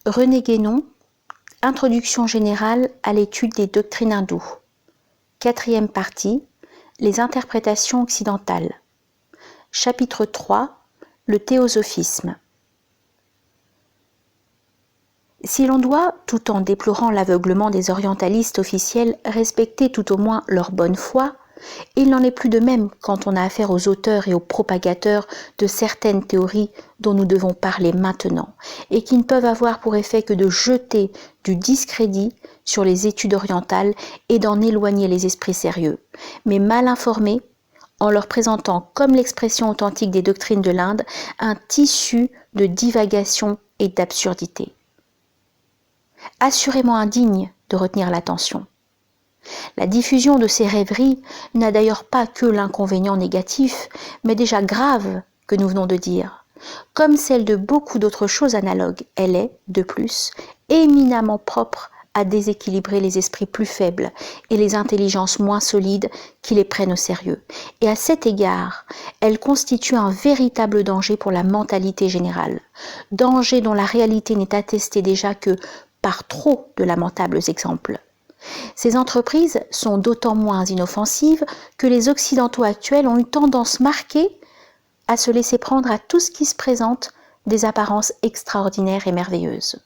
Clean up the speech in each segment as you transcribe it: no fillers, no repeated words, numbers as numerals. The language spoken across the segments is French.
René Guénon, Introduction générale à l'étude des doctrines hindoues. 4e partie, les interprétations occidentales. Chapitre 3, le théosophisme. Si l'on doit, tout en déplorant l'aveuglement des orientalistes officiels, respecter tout au moins leur bonne foi, il n'en est plus de même quand on a affaire aux auteurs et aux propagateurs de certaines théories dont nous devons parler maintenant, et qui ne peuvent avoir pour effet que de jeter du discrédit sur les études orientales et d'en éloigner les esprits sérieux, mais mal informés, en leur présentant comme l'expression authentique des doctrines de l'Inde un tissu de divagation et d'absurdité. Assurément indigne de retenir l'attention. La diffusion de ces rêveries n'a d'ailleurs pas que l'inconvénient négatif, mais déjà grave que nous venons de dire. Comme celle de beaucoup d'autres choses analogues, elle est, de plus, éminemment propre à déséquilibrer les esprits plus faibles et les intelligences moins solides qui les prennent au sérieux. Et à cet égard, elle constitue un véritable danger pour la mentalité générale. Danger dont la réalité n'est attestée déjà que par trop de lamentables exemples. Ces entreprises sont d'autant moins inoffensives que les Occidentaux actuels ont une tendance marquée à se laisser prendre à tout ce qui se présente des apparences extraordinaires et merveilleuses.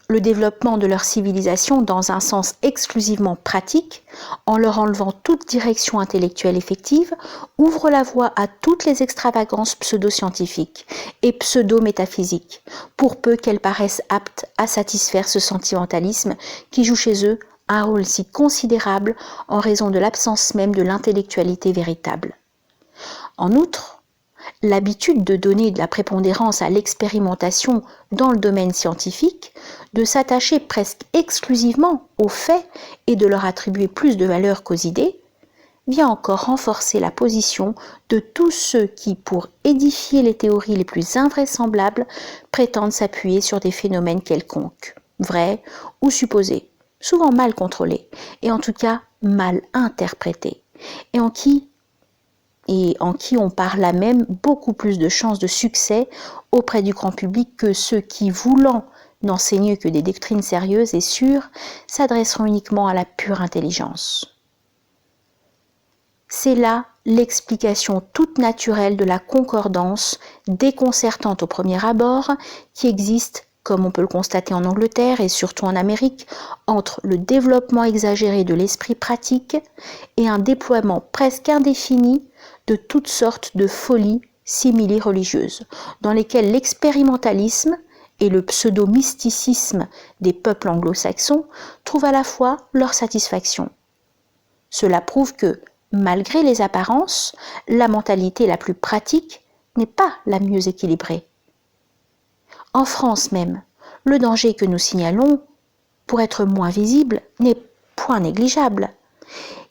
Le développement de leur civilisation dans un sens exclusivement pratique, en leur enlevant toute direction intellectuelle effective, ouvre la voie à toutes les extravagances pseudo-scientifiques et pseudo-métaphysiques, pour peu qu'elles paraissent aptes à satisfaire ce sentimentalisme qui joue chez eux un rôle si considérable en raison de l'absence même de l'intellectualité véritable. En outre, l'habitude de donner de la prépondérance à l'expérimentation dans le domaine scientifique, de s'attacher presque exclusivement aux faits et de leur attribuer plus de valeur qu'aux idées, vient encore renforcer la position de tous ceux qui, pour édifier les théories les plus invraisemblables, prétendent s'appuyer sur des phénomènes quelconques, vrais ou supposés, souvent mal contrôlés, et en tout cas mal interprétés, et en qui on par là même beaucoup plus de chances de succès auprès du grand public que ceux qui, voulant n'enseigner que des doctrines sérieuses et sûres, s'adresseront uniquement à la pure intelligence. C'est là l'explication toute naturelle de la concordance, déconcertante au premier abord, qui existe, comme on peut le constater en Angleterre et surtout en Amérique, entre le développement exagéré de l'esprit pratique et un déploiement presque indéfini de toutes sortes de folies simili-religieuses, dans lesquelles l'expérimentalisme et le pseudo-mysticisme des peuples anglo-saxons trouvent à la fois leur satisfaction. Cela prouve que, malgré les apparences, la mentalité la plus pratique n'est pas la mieux équilibrée. En France même, le danger que nous signalons, pour être moins visible, n'est point négligeable.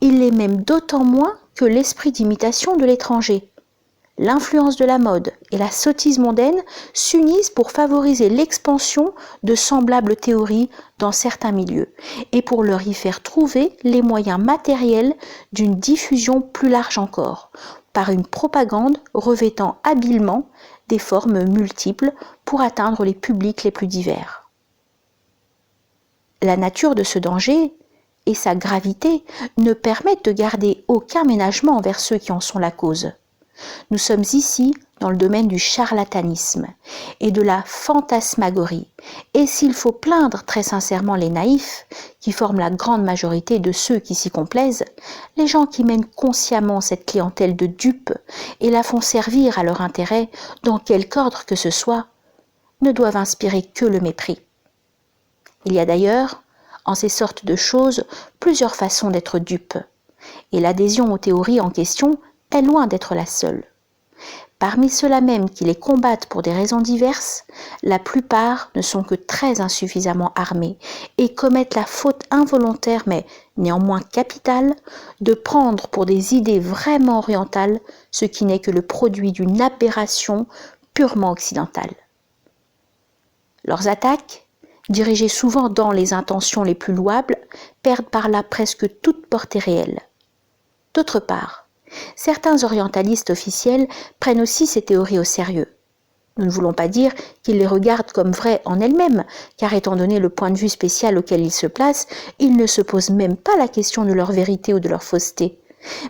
Il l'est même d'autant moins que l'esprit d'imitation de l'étranger, l'influence de la mode et la sottise mondaine s'unissent pour favoriser l'expansion de semblables théories dans certains milieux et pour leur y faire trouver les moyens matériels d'une diffusion plus large encore, par une propagande revêtant habilement des formes multiples pour atteindre les publics les plus divers. La nature de ce danger et sa gravité ne permettent de garder aucun ménagement envers ceux qui en sont la cause. Nous sommes ici dans le domaine du charlatanisme et de la fantasmagorie, et s'il faut plaindre très sincèrement les naïfs, qui forment la grande majorité de ceux qui s'y complaisent, les gens qui mènent consciemment cette clientèle de dupes et la font servir à leur intérêt dans quelque ordre que ce soit, ne doivent inspirer que le mépris. Il y a d'ailleurs, en ces sortes de choses, plusieurs façons d'être dupe, et l'adhésion aux théories en question est loin d'être la seule. Parmi ceux-là même qui les combattent pour des raisons diverses, la plupart ne sont que très insuffisamment armés et commettent la faute involontaire mais néanmoins capitale de prendre pour des idées vraiment orientales ce qui n'est que le produit d'une aberration purement occidentale. Leurs attaques, dirigées souvent dans les intentions les plus louables, perdent par là presque toute portée réelle. D'autre part, certains orientalistes officiels prennent aussi ces théories au sérieux, Nous ne voulons pas dire qu'ils les regardent comme vraies en elles-mêmes, car étant donné le point de vue spécial auquel ils se placent, ils ne se posent même pas la question de leur vérité ou de leur fausseté.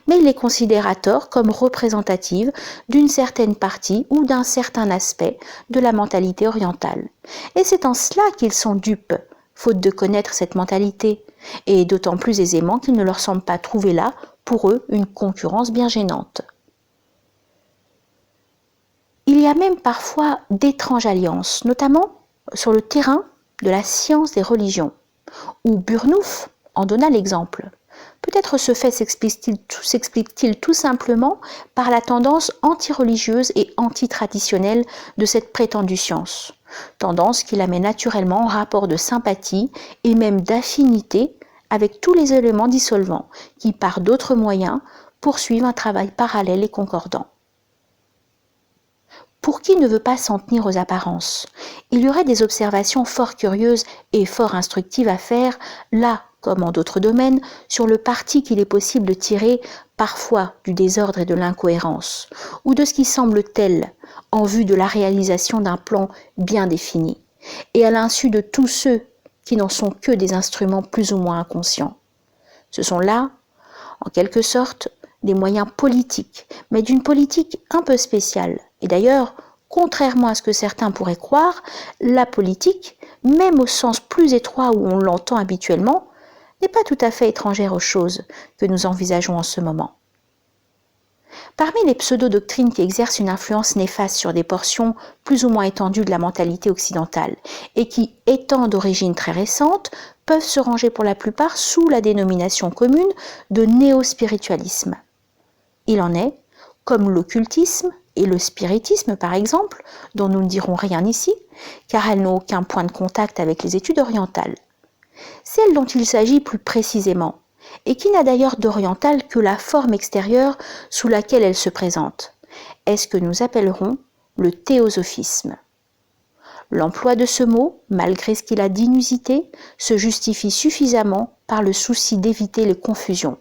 Mais ils les considèrent à tort comme représentatives d'une certaine partie ou d'un certain aspect de la mentalité orientale. Et c'est en cela qu'ils sont dupes, faute de connaître cette mentalité, et d'autant plus aisément qu'il ne leur semble pas trouver là, pour eux, une concurrence bien gênante. Il y a même parfois d'étranges alliances, notamment sur le terrain de la science des religions, où Burnouf en donna l'exemple. Peut-être ce fait s'explique-t-il tout simplement par la tendance anti-religieuse et anti-traditionnelle de cette prétendue science, tendance qui la met naturellement en rapport de sympathie et même d'affinité avec tous les éléments dissolvants qui, par d'autres moyens, poursuivent un travail parallèle et concordant. Pour qui ne veut pas s'en tenir aux apparences, il y aurait des observations fort curieuses et fort instructives à faire, là comme en d'autres domaines, sur le parti qu'il est possible de tirer parfois du désordre et de l'incohérence, ou de ce qui semble tel en vue de la réalisation d'un plan bien défini, et à l'insu de tous ceux qui n'en sont que des instruments plus ou moins inconscients. Ce sont là, en quelque sorte, des moyens politiques, mais d'une politique un peu spéciale. Et d'ailleurs, contrairement à ce que certains pourraient croire, la politique, même au sens plus étroit où on l'entend habituellement, n'est pas tout à fait étrangère aux choses que nous envisageons en ce moment. Parmi les pseudo-doctrines qui exercent une influence néfaste sur des portions plus ou moins étendues de la mentalité occidentale et qui, étant d'origine très récente, peuvent se ranger pour la plupart sous la dénomination commune de néo-spiritualisme. Il en est, comme l'occultisme et le spiritisme par exemple, dont nous ne dirons rien ici, car elles n'ont aucun point de contact avec les études orientales. Celle dont il s'agit plus précisément, et qui n'a d'ailleurs d'oriental que la forme extérieure sous laquelle elle se présente, est ce que nous appellerons le théosophisme. L'emploi de ce mot, malgré ce qu'il a d'inusité, se justifie suffisamment par le souci d'éviter les confusions.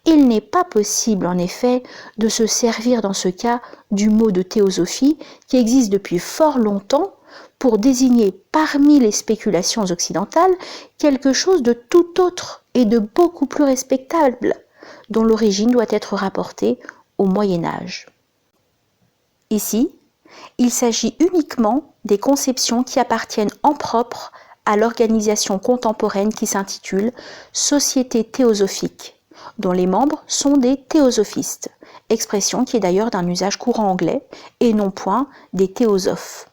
Il n'est pas possible, en effet, de se servir dans ce cas du mot de théosophie qui existe depuis fort longtemps pour désigner parmi les spéculations occidentales quelque chose de tout autre et de beaucoup plus respectable, dont l'origine doit être rapportée au Moyen Âge. Ici, il s'agit uniquement des conceptions qui appartiennent en propre à l'organisation contemporaine qui s'intitule « Société théosophique », dont les membres sont des théosophistes, expression qui est d'ailleurs d'un usage courant anglais, et non point des théosophes.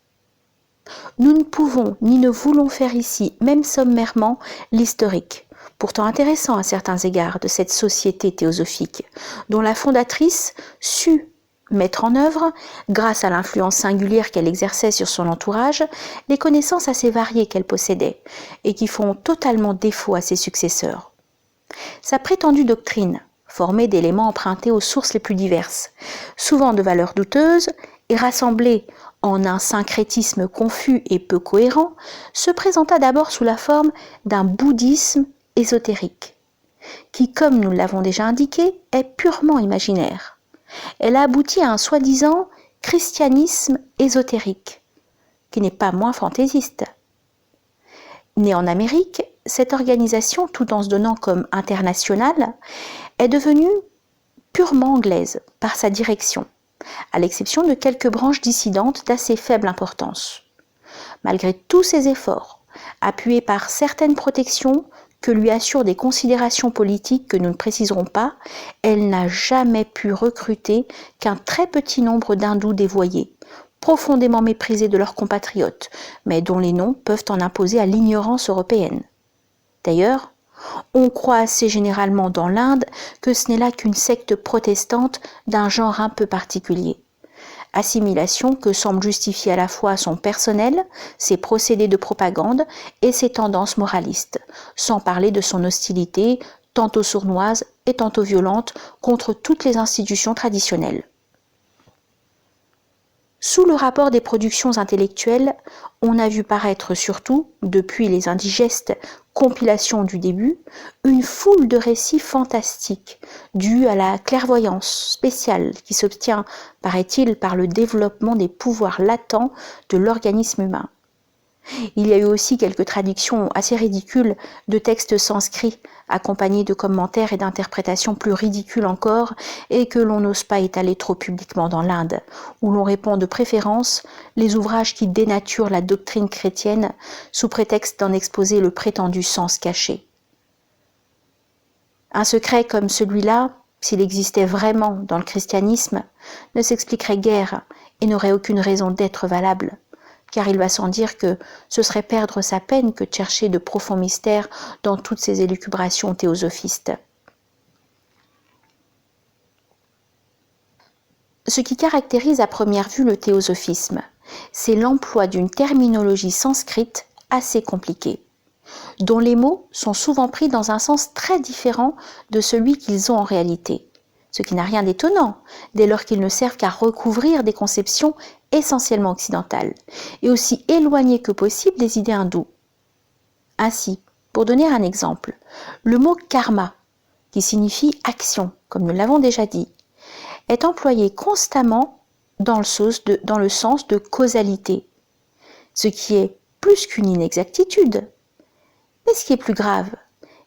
Nous ne pouvons ni ne voulons faire ici, même sommairement, l'historique, pourtant intéressant à certains égards, de cette société théosophique, dont la fondatrice sut mettre en œuvre, grâce à l'influence singulière qu'elle exerçait sur son entourage, les connaissances assez variées qu'elle possédait, et qui font totalement défaut à ses successeurs. Sa prétendue doctrine, formée d'éléments empruntés aux sources les plus diverses, souvent de valeur douteuse, et rassemblée en un syncrétisme confus et peu cohérent, se présenta d'abord sous la forme d'un bouddhisme ésotérique, qui, comme nous l'avons déjà indiqué, est purement imaginaire. Elle a abouti à un soi-disant christianisme ésotérique, qui n'est pas moins fantaisiste. Née en Amérique, cette organisation, tout en se donnant comme internationale, est devenue purement anglaise par sa direction, à l'exception de quelques branches dissidentes d'assez faible importance. Malgré tous ses efforts, appuyés par certaines protections que lui assurent des considérations politiques que nous ne préciserons pas, elle n'a jamais pu recruter qu'un très petit nombre d'hindous dévoyés, profondément méprisés de leurs compatriotes, mais dont les noms peuvent en imposer à l'ignorance européenne. D'ailleurs, on croit assez généralement dans l'Inde que ce n'est là qu'une secte protestante d'un genre un peu particulier. Assimilation que semble justifier à la fois son personnel, ses procédés de propagande et ses tendances moralistes, sans parler de son hostilité, tantôt sournoise et tantôt violente, contre toutes les institutions traditionnelles. Sous le rapport des productions intellectuelles, on a vu paraître surtout, depuis les indigestes compilations du début, une foule de récits fantastiques, dus à la clairvoyance spéciale qui s'obtient, paraît-il, par le développement des pouvoirs latents de l'organisme humain. Il y a eu aussi quelques traductions assez ridicules de textes sanscrits, accompagnés de commentaires et d'interprétations plus ridicules encore, et que l'on n'ose pas étaler trop publiquement dans l'Inde, où l'on répand de préférence les ouvrages qui dénaturent la doctrine chrétienne sous prétexte d'en exposer le prétendu sens caché. Un secret comme celui-là, s'il existait vraiment dans le christianisme, ne s'expliquerait guère et n'aurait aucune raison d'être valable, car il va sans dire que ce serait perdre sa peine que de chercher de profonds mystères dans toutes ces élucubrations théosophistes. Ce qui caractérise à première vue le théosophisme, c'est l'emploi d'une terminologie sanscrite assez compliquée, dont les mots sont souvent pris dans un sens très différent de celui qu'ils ont en réalité, ce qui n'a rien d'étonnant, dès lors qu'ils ne servent qu'à recouvrir des conceptions essentiellement occidentales, et aussi éloignées que possible des idées hindoues. Ainsi, pour donner un exemple, le mot karma, qui signifie action, comme nous l'avons déjà dit, est employé constamment dans le sens de causalité, ce qui est plus qu'une inexactitude. Mais ce qui est plus grave,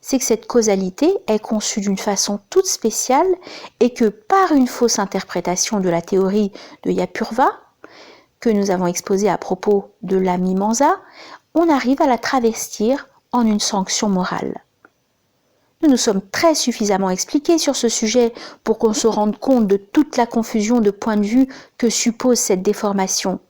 c'est que cette causalité est conçue d'une façon toute spéciale et que par une fausse interprétation de la théorie de Yapurva, que nous avons exposée à propos de la Mimamsa, on arrive à la travestir en une sanction morale. Nous nous sommes très suffisamment expliqués sur ce sujet pour qu'on se rende compte de toute la confusion de points de vue que suppose cette déformation.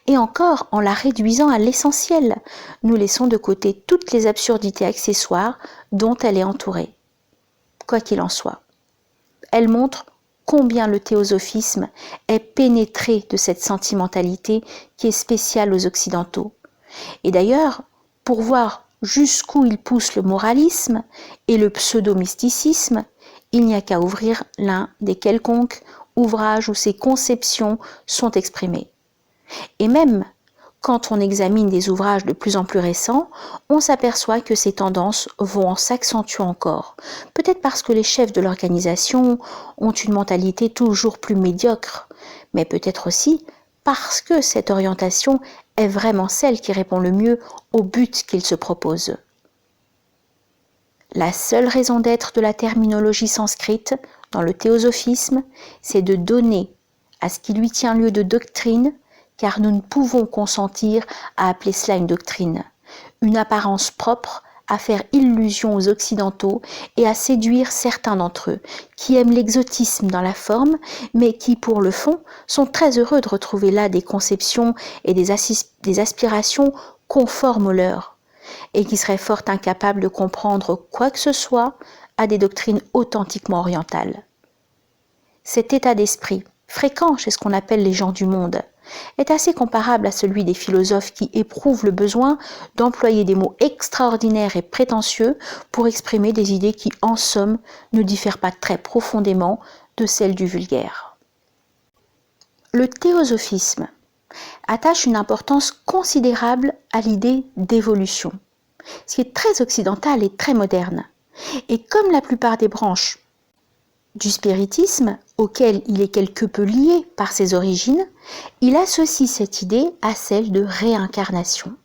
Et encore, en la réduisant à l'essentiel, nous laissons de côté toutes les absurdités accessoires dont elle est entourée. Quoi qu'il en soit, elle montre combien le théosophisme est pénétré de cette sentimentalité qui est spéciale aux Occidentaux. Et d'ailleurs, pour voir jusqu'où il pousse le moralisme et le pseudo-mysticisme, il n'y a qu'à ouvrir l'un des quelconques ouvrages où ces conceptions sont exprimées. Et même quand on examine des ouvrages de plus en plus récents, on s'aperçoit que ces tendances vont en s'accentuant encore. Peut-être parce que les chefs de l'organisation ont une mentalité toujours plus médiocre, mais peut-être aussi parce que cette orientation est vraiment celle qui répond le mieux au but qu'ils se proposent. La seule raison d'être de la terminologie sanscrite dans le théosophisme, c'est de donner à ce qui lui tient lieu de doctrine, car nous ne pouvons consentir à appeler cela une doctrine, une apparence propre à faire illusion aux Occidentaux et à séduire certains d'entre eux, qui aiment l'exotisme dans la forme, mais qui, pour le fond, sont très heureux de retrouver là des conceptions et des aspirations conformes aux leurs, et qui seraient fort incapables de comprendre quoi que ce soit à des doctrines authentiquement orientales. Cet état d'esprit, fréquent chez ce qu'on appelle les gens du monde, est assez comparable à celui des philosophes qui éprouvent le besoin d'employer des mots extraordinaires et prétentieux pour exprimer des idées qui, en somme, ne diffèrent pas très profondément de celles du vulgaire. Le théosophisme attache une importance considérable à l'idée d'évolution, ce qui est très occidental et très moderne. Et comme la plupart des branches du spiritisme, auquel il est quelque peu lié par ses origines, il associe cette idée à celle de réincarnation.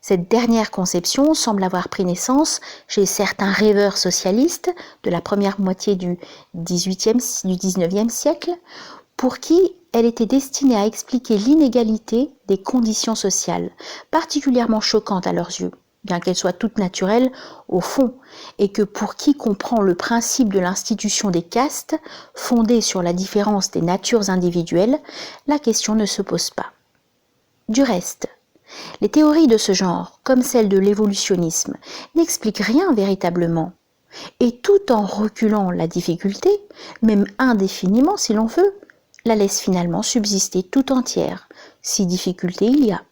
Cette dernière conception semble avoir pris naissance chez certains rêveurs socialistes de la première moitié du XIXe siècle, pour qui elle était destinée à expliquer l'inégalité des conditions sociales, particulièrement choquantes à leurs yeux, bien qu'elle soit toute naturelle au fond, et que pour qui comprend le principe de l'institution des castes, fondée sur la différence des natures individuelles, la question ne se pose pas. Du reste, les théories de ce genre, comme celle de l'évolutionnisme, n'expliquent rien véritablement, et tout en reculant la difficulté, même indéfiniment si l'on veut, la laisse finalement subsister tout entière, si difficulté il y a.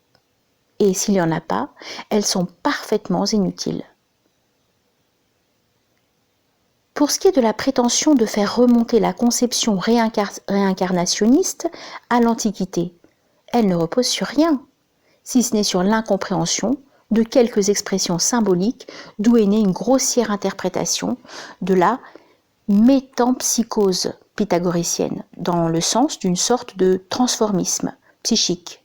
Et s'il n'y en a pas, elles sont parfaitement inutiles. Pour ce qui est de la prétention de faire remonter la conception réincarnationniste à l'Antiquité, elle ne repose sur rien, si ce n'est sur l'incompréhension de quelques expressions symboliques d'où est née une grossière interprétation de la métempsychose pythagoricienne, dans le sens d'une sorte de transformisme psychique.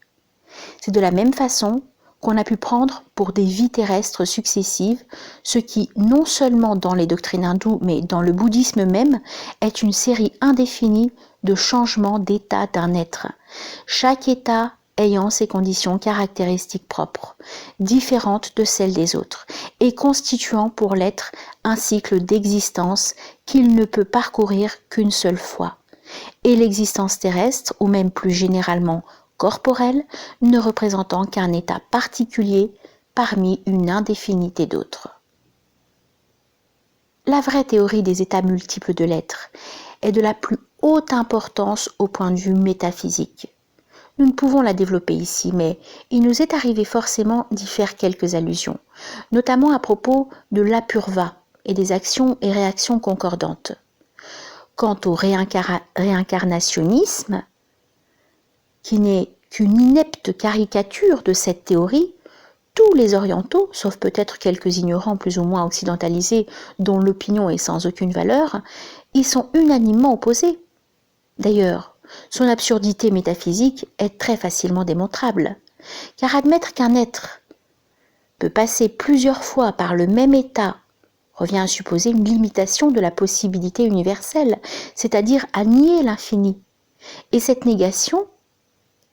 C'est de la même façon qu'on a pu prendre pour des vies terrestres successives, ce qui, non seulement dans les doctrines hindoues, mais dans le bouddhisme même, est une série indéfinie de changements d'état d'un être. Chaque état ayant ses conditions caractéristiques propres, différentes de celles des autres, et constituant pour l'être un cycle d'existence qu'il ne peut parcourir qu'une seule fois. Et l'existence terrestre, ou même plus généralement corporelle, ne représentant qu'un état particulier parmi une indéfinité d'autres. La vraie théorie des états multiples de l'être est de la plus haute importance au point de vue métaphysique. Nous ne pouvons la développer ici, mais il nous est arrivé forcément d'y faire quelques allusions, notamment à propos de l'apurva et des actions et réactions concordantes. Quant au réincarnationnisme, qui n'est qu'une inepte caricature de cette théorie, tous les orientaux, sauf peut-être quelques ignorants plus ou moins occidentalisés dont l'opinion est sans aucune valeur, y sont unanimement opposés. D'ailleurs, son absurdité métaphysique est très facilement démontrable, car admettre qu'un être peut passer plusieurs fois par le même état revient à supposer une limitation de la possibilité universelle, c'est-à-dire à nier l'infini. Et cette négation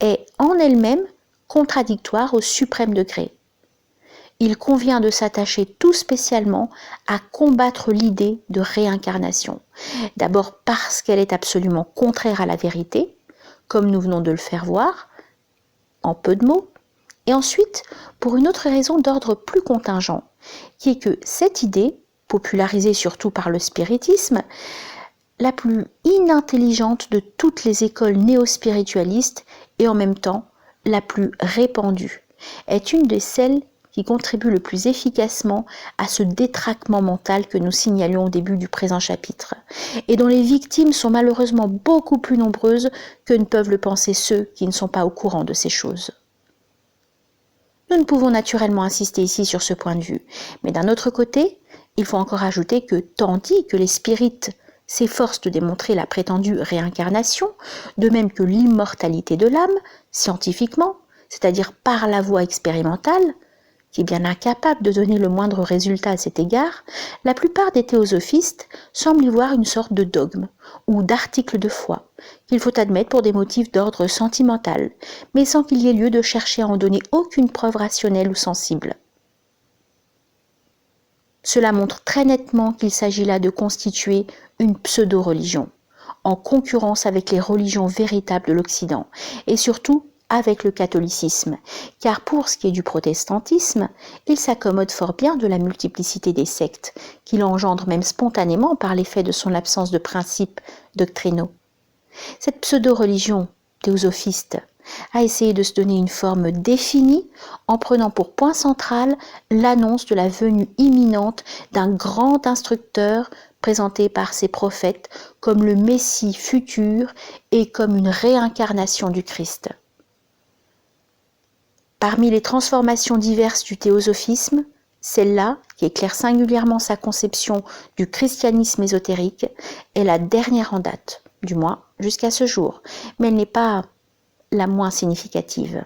est en elle-même contradictoire au suprême degré. Il convient de s'attacher tout spécialement à combattre l'idée de réincarnation. D'abord parce qu'elle est absolument contraire à la vérité, comme nous venons de le faire voir, en peu de mots, et ensuite pour une autre raison d'ordre plus contingent, qui est que cette idée, popularisée surtout par le spiritisme, la plus inintelligente de toutes les écoles néo-spiritualistes et en même temps la plus répandue, est une de celles qui contribue le plus efficacement à ce détraquement mental que nous signalions au début du présent chapitre, et dont les victimes sont malheureusement beaucoup plus nombreuses que ne peuvent le penser ceux qui ne sont pas au courant de ces choses. Nous ne pouvons naturellement insister ici sur ce point de vue, mais d'un autre côté, il faut encore ajouter que tandis que les spirites s'efforcent de démontrer la prétendue réincarnation, de même que l'immortalité de l'âme, scientifiquement, c'est-à-dire par la voie expérimentale, qui est bien incapable de donner le moindre résultat à cet égard, la plupart des théosophistes semblent y voir une sorte de dogme ou d'article de foi qu'il faut admettre pour des motifs d'ordre sentimental, mais sans qu'il y ait lieu de chercher à en donner aucune preuve rationnelle ou sensible. Cela montre très nettement qu'il s'agit là de constituer une pseudo-religion, en concurrence avec les religions véritables de l'Occident, et surtout avec le catholicisme, car pour ce qui est du protestantisme, il s'accommode fort bien de la multiplicité des sectes, qu'il engendre même spontanément par l'effet de son absence de principes doctrinaux. Cette pseudo-religion théosophiste a essayé de se donner une forme définie en prenant pour point central l'annonce de la venue imminente d'un grand instructeur présenté par ses prophètes comme le Messie futur et comme une réincarnation du Christ. Parmi les transformations diverses du théosophisme, celle-là, qui éclaire singulièrement sa conception du christianisme ésotérique, est la dernière en date, du moins jusqu'à ce jour, mais elle n'est pas la moins significative.